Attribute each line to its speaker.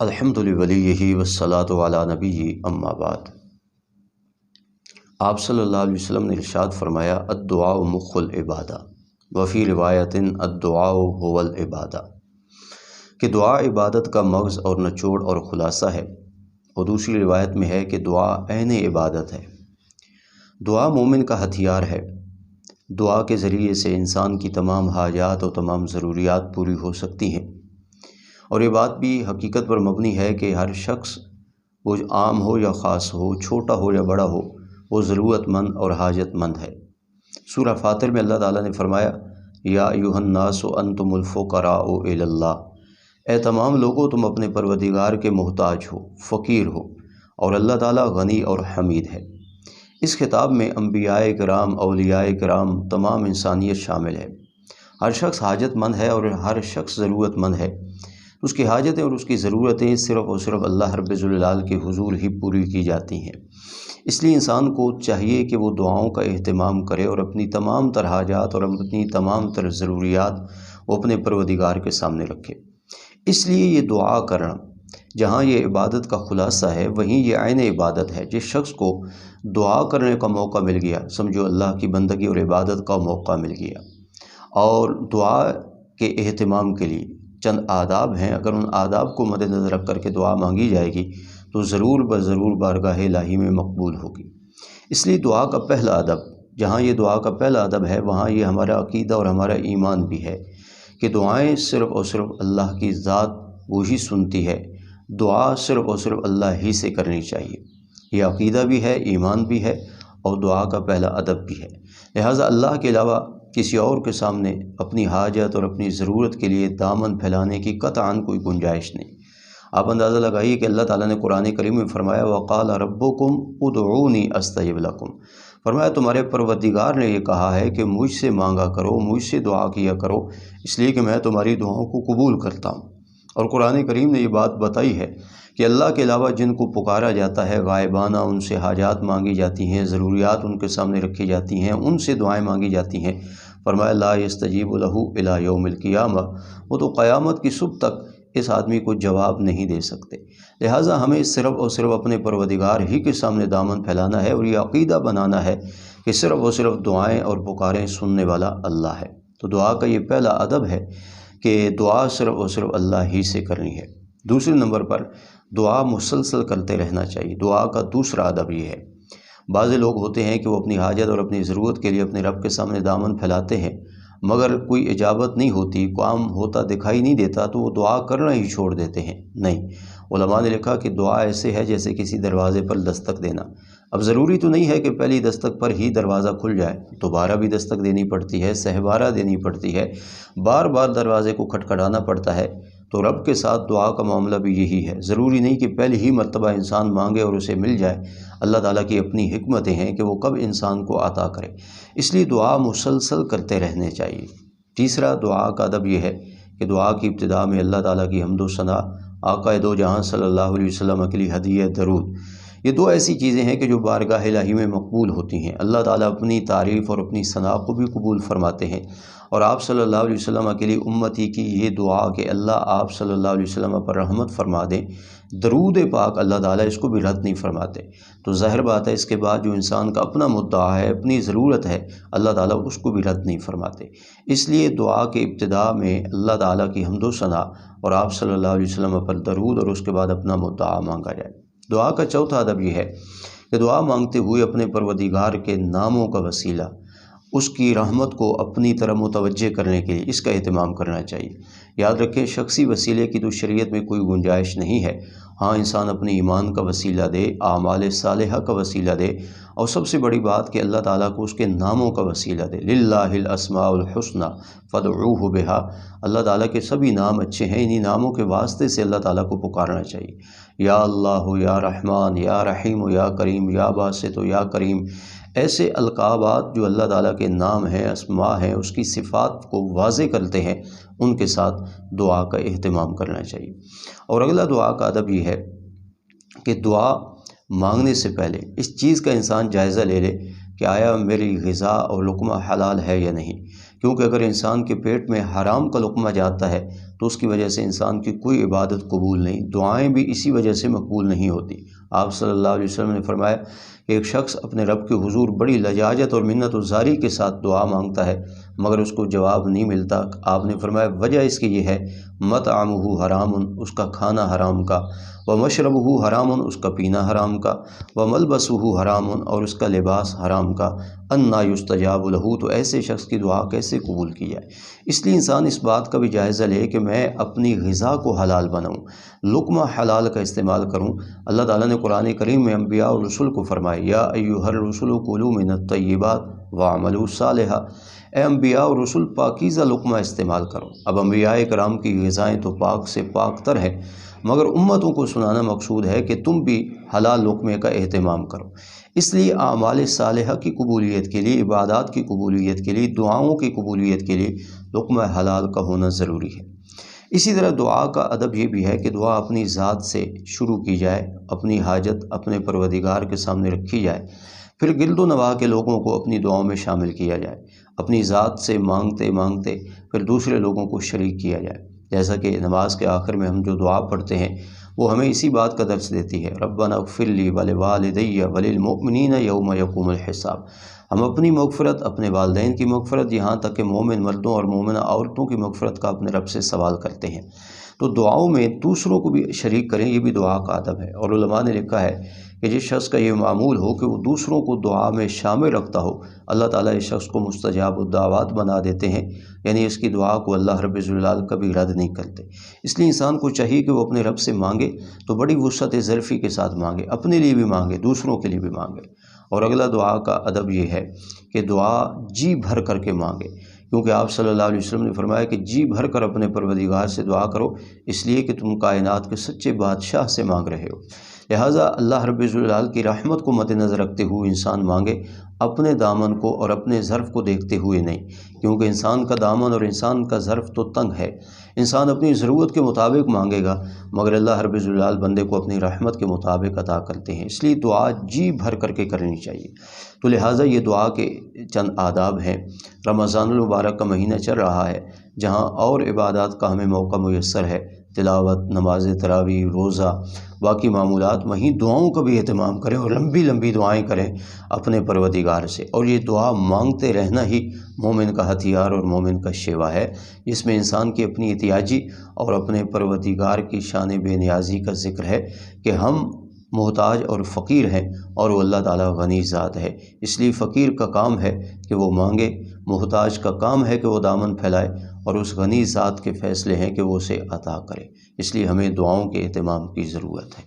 Speaker 1: الحمد لولیہ والصلاۃ علی نبیہ اما بعد۔ آپ صلی اللہ علیہ وسلم نے ارشاد فرمایا الدعاء مخ العبادہ وفی روایت الدعاء هو العبادہ، کہ دعا عبادت کا مغز اور نچوڑ اور خلاصہ ہے، اور دوسری روایت میں ہے کہ دعا عین عبادت ہے۔ دعا مومن کا ہتھیار ہے۔ دعا کے ذریعے سے انسان کی تمام حاجات اور تمام ضروریات پوری ہو سکتی ہیں، اور یہ بات بھی حقیقت پر مبنی ہے کہ ہر شخص، وہ عام ہو یا خاص ہو، چھوٹا ہو یا بڑا ہو، وہ ضرورت مند اور حاجت مند ہے۔ سورہ فاطر میں اللہ تعالیٰ نے فرمایا یا ایھا الناس انتم الفقراء الی اللہ، اے تمام لوگوں تم اپنے پروردگار کے محتاج ہو، فقیر ہو، اور اللہ تعالیٰ غنی اور حمید ہے۔ اس خطاب میں انبیاء کرام، اولیاء کرام، تمام انسانیت شامل ہے۔ ہر شخص حاجت مند ہے اور ہر شخص ضرورت مند ہے۔ اس کی حاجتیں اور اس کی ضرورتیں صرف اور صرف اللہ رب الجلال کے حضور ہی پوری کی جاتی ہیں۔ اس لیے انسان کو چاہیے کہ وہ دعاؤں کا اہتمام کرے اور اپنی تمام تر حاجات اور اپنی تمام تر ضروریات وہ اپنے پروردگار کے سامنے رکھے۔ اس لیے یہ دعا کرنا، جہاں یہ عبادت کا خلاصہ ہے، وہیں یہ عین عبادت ہے۔ جس شخص کو دعا کرنے کا موقع مل گیا، سمجھو اللہ کی بندگی اور عبادت کا موقع مل گیا، اور دعا کے اہتمام کے لیے چند آداب ہیں، اگر ان آداب کو مد نظر رکھ کر کے دعا مانگی جائے گی تو ضرور بضرور بارگاہ الہی میں مقبول ہوگی۔ اس لیے دعا کا پہلا ادب، جہاں یہ دعا کا پہلا ادب ہے، وہاں یہ ہمارا عقیدہ اور ہمارا ایمان بھی ہے کہ دعائیں صرف اور صرف اللہ کی ذات وہی سنتی ہے۔ دعا صرف اور صرف اللہ ہی سے کرنی چاہیے۔ یہ عقیدہ بھی ہے، ایمان بھی ہے، اور دعا کا پہلا ادب بھی ہے۔ لہٰذا اللہ کے علاوہ کسی اور کے سامنے اپنی حاجت اور اپنی ضرورت کے لیے دامن پھیلانے کی قطعاً کوئی گنجائش نہیں۔ آپ اندازہ لگائیے کہ اللہ تعالیٰ نے قرآن کریم میں فرمایا وَقَالَ رَبُّكُمْ ادْعُونِي أَسْتَجِبْ لَكُمْ، فرمایا تمہارے پروردگار نے یہ کہا ہے کہ مجھ سے مانگا کرو، مجھ سے دعا کیا کرو، اس لیے کہ میں تمہاری دعاؤں کو قبول کرتا ہوں۔ اور قرآن کریم نے یہ بات بتائی ہے کہ اللہ کے علاوہ جن کو پکارا جاتا ہے غائبانہ، ان سے حاجات مانگی جاتی ہیں، ضروریات ان کے سامنے رکھی جاتی ہیں، ان سے دعائیں مانگی جاتی ہیں، فرمایا لا یستجیب لہ الی یوم القیامہ، وہ تو قیامت کی صبح تک اس آدمی کو جواب نہیں دے سکتے۔ لہٰذا ہمیں صرف اور صرف اپنے پروردگار ہی کے سامنے دامن پھیلانا ہے، اور یہ عقیدہ بنانا ہے کہ صرف اور صرف دعائیں اور پکاریں سننے والا اللہ ہے۔ تو دعا کا یہ پہلا ادب ہے کہ دعا صرف اور صرف اللہ ہی سے کرنی ہے۔ دوسرے نمبر پر دعا مسلسل کرتے رہنا چاہیے۔ دعا کا دوسرا ادب یہ ہے، بعض لوگ ہوتے ہیں کہ وہ اپنی حاجت اور اپنی ضرورت کے لیے اپنے رب کے سامنے دامن پھیلاتے ہیں، مگر کوئی اجابت نہیں ہوتی، کام ہوتا دکھائی نہیں دیتا تو وہ دعا کرنا ہی چھوڑ دیتے ہیں۔ نہیں، علماء نے لکھا کہ دعا ایسے ہے جیسے کسی دروازے پر دستک دینا۔ اب ضروری تو نہیں ہے کہ پہلی دستک پر ہی دروازہ کھل جائے، دوبارہ بھی دستک دینی پڑتی ہے، سہبارہ دینی پڑتی ہے، بار بار دروازے کو کھٹکھٹانا پڑتا ہے۔ تو رب کے ساتھ دعا کا معاملہ بھی یہی ہے، ضروری نہیں کہ پہلی ہی مرتبہ انسان مانگے اور اسے مل جائے۔ اللہ تعالیٰ کی اپنی حکمتیں ہیں کہ وہ کب انسان کو عطا کرے، اس لیے دعا مسلسل کرتے رہنے چاہیے۔ تیسرا دعا کا ادب یہ ہے کہ دعا کی ابتدا میں اللہ تعالیٰ کی حمد و ثنا، آقا دو جہاں صلی اللہ علیہ وسلم کے لیے ہدیہ درود، یہ دو ایسی چیزیں ہیں کہ جو بارگاہ الہی میں مقبول ہوتی ہیں۔ اللہ تعالیٰ اپنی تعریف اور اپنی ثنا کو بھی قبول فرماتے ہیں، اور آپ صلی اللہ علیہ وسلم کے لیے امتی کی یہ دعا کہ اللہ آپ صلی اللہ علیہ وسلم پر رحمت فرما دیں، درود پاک، اللہ تعالیٰ اس کو بھی رد نہیں فرماتے۔ تو ظاہر بات ہے اس کے بعد جو انسان کا اپنا مدعا ہے، اپنی ضرورت ہے، اللہ تعالیٰ اس کو بھی رد نہیں فرماتے۔ اس لیے دعا کے ابتدا میں اللہ تعالیٰ کی حمد و ثنا اور آپ صلی اللہ علیہ وسلم پر درود، اور اس کے بعد اپنا مدعا مانگا جائے۔ دعا کا چوتھا ادب یہ ہے کہ دعا مانگتے ہوئے اپنے پروردگار کے ناموں کا وسیلہ، اس کی رحمت کو اپنی طرف متوجہ کرنے کے لیے اس کا اہتمام کرنا چاہیے۔ یاد رکھیں شخصی وسیلے کی تو شریعت میں کوئی گنجائش نہیں ہے۔ ہاں، انسان اپنی ایمان کا وسیلہ دے، اعمال صالحہ کا وسیلہ دے، اور سب سے بڑی بات کہ اللہ تعالیٰ کو اس کے ناموں کا وسیلہ دے۔ للہ الاسماء الحسنی فادعوہ بہا، اللہ تعالیٰ کے سبھی نام اچھے ہیں، انہی ناموں کے واسطے سے اللہ تعالیٰ کو پکارنا چاہیے۔ یا اللہ، یا رحمان، یا رحیم، یا کریم، یا باسط، یا کریم، ایسے القابات جو اللہ تعالیٰ کے نام ہیں، اسماء ہیں، اس کی صفات کو واضح کرتے ہیں، ان کے ساتھ دعا کا اہتمام کرنا چاہیے۔ اور اگلا دعا کا ادب یہ ہے کہ دعا مانگنے سے پہلے اس چیز کا انسان جائزہ لے لے کہ آیا میری غذا اور لقمہ حلال ہے یا نہیں، کیونکہ اگر انسان کے پیٹ میں حرام کا لقمہ جاتا ہے تو اس کی وجہ سے انسان کی کوئی عبادت قبول نہیں، دعائیں بھی اسی وجہ سے مقبول نہیں ہوتی۔ آپ صلی اللہ علیہ وسلم نے فرمایا کہ ایک شخص اپنے رب کے حضور بڑی لجاجت اور منت و زاری کے ساتھ دعا مانگتا ہے مگر اس کو جواب نہیں ملتا۔ آپ نے فرمایا وجہ اس کی یہ ہے مطعمہ حرام، اس کا کھانا حرام کا، ومشربہ حرام، اس کا پینا حرام کا، وملبسہ حرام، اور اس کا لباس حرام کا، انا یستجاب لہ، تو ایسے شخص کی دعا کیسے قبول کی جائے؟ اس لیے انسان اس بات کا بھی جائزہ لے کہ میں اپنی غذا کو حلال بناؤں، لقمہ حلال کا استعمال کروں۔ اللہ تعالیٰ نے قرآن کریم میں انبیاء اور رسول کو فرمایا یا ایھا الرسل کلوا من الطیبات واعملوا صالحا، اے انبیاء اور رسول پاکیزہ لقمہ استعمال کرو۔ اب انبیاء کرام کی غذائیں تو پاک سے پاک تر ہیں، مگر امتوں کو سنانا مقصود ہے کہ تم بھی حلال لقمے کا اہتمام کرو۔ اس لیے اعمال صالحہ کی قبولیت کے لیے، عبادات کی قبولیت کے لیے، دعاؤں کی قبولیت کے لیے لقمہ حلال کا ہونا ضروری ہے۔ اسی طرح دعا کا ادب یہ بھی ہے کہ دعا اپنی ذات سے شروع کی جائے، اپنی حاجت اپنے پروردگار کے سامنے رکھی جائے، پھر گرد و نواح کے لوگوں کو اپنی دعاؤں میں شامل کیا جائے، اپنی ذات سے مانگتے مانگتے پھر دوسرے لوگوں کو شریک کیا جائے۔ جیسا کہ نماز کے آخر میں ہم جو دعا پڑھتے ہیں وہ ہمیں اسی بات کا درس دیتی ہے، ربنا اغفر لی ولوالدی وللمؤمنین یوم یقوم الحساب۔ ہم اپنی مغفرت، اپنے والدین کی مغفرت، یہاں تک کہ مومن مردوں اور مومنہ عورتوں کی مغفرت کا اپنے رب سے سوال کرتے ہیں۔ تو دعاؤں میں دوسروں کو بھی شریک کریں، یہ بھی دعا کا ادب ہے۔ اور علماء نے لکھا ہے کہ جس شخص کا یہ معمول ہو کہ وہ دوسروں کو دعا میں شامل رکھتا ہو، اللہ تعالیٰ اس شخص کو مستجاب الدعوات بنا دیتے ہیں، یعنی اس کی دعا کو اللہ رب الجلال کبھی رد نہیں کرتے۔ اس لیے انسان کو چاہیے کہ وہ اپنے رب سے مانگے تو بڑی وسعت ظرفی کے ساتھ مانگے، اپنے لیے بھی مانگے، دوسروں کے لیے بھی مانگے۔ اور اگلا دعا کا ادب یہ ہے کہ دعا جی بھر کر کے مانگے، کیونکہ آپ صلی اللہ علیہ وسلم نے فرمایا کہ جی بھر کر اپنے پروردگار سے دعا کرو، اس لیے کہ تم کائنات کے سچے بادشاہ سے مانگ رہے ہو۔ لہٰذا اللہ رب الجلال کی رحمت کو مد نظر رکھتے ہوئے انسان مانگے، اپنے دامن کو اور اپنے ظرف کو دیکھتے ہوئے نہیں، کیونکہ انسان کا دامن اور انسان کا ظرف تو تنگ ہے۔ انسان اپنی ضرورت کے مطابق مانگے گا، مگر اللہ رب الجلال بندے کو اپنی رحمت کے مطابق عطا کرتے ہیں۔ اس لیے دعا جی بھر کر کے کرنی چاہیے۔ تو لہٰذا یہ دعا کے چند آداب ہیں۔ رمضان المبارک کا مہینہ چل رہا ہے، جہاں اور عبادات کا ہمیں موقع میسر ہے، تلاوت، نماز تراویح، روزہ، باقی معمولات، وہیں دعاؤں کا بھی اہتمام کریں اور لمبی لمبی دعائیں کریں اپنے پروردگار سے۔ اور یہ دعا مانگتے رہنا ہی مومن کا ہتھیار اور مومن کا شیوا ہے، جس میں انسان کی اپنی احتیاجی اور اپنے پروردگار کی شان بے نیازی کا ذکر ہے کہ ہم محتاج اور فقیر ہیں اور وہ اللہ تعالیٰ غنی ذات ہے۔ اس لیے فقیر کا کام ہے کہ وہ مانگے، محتاج کا کام ہے کہ وہ دامن پھیلائے، اور اس غنی ذات کے فیصلے ہیں کہ وہ اسے عطا کرے۔ اس لیے ہمیں دعاؤں کے اہتمام کی ضرورت ہے۔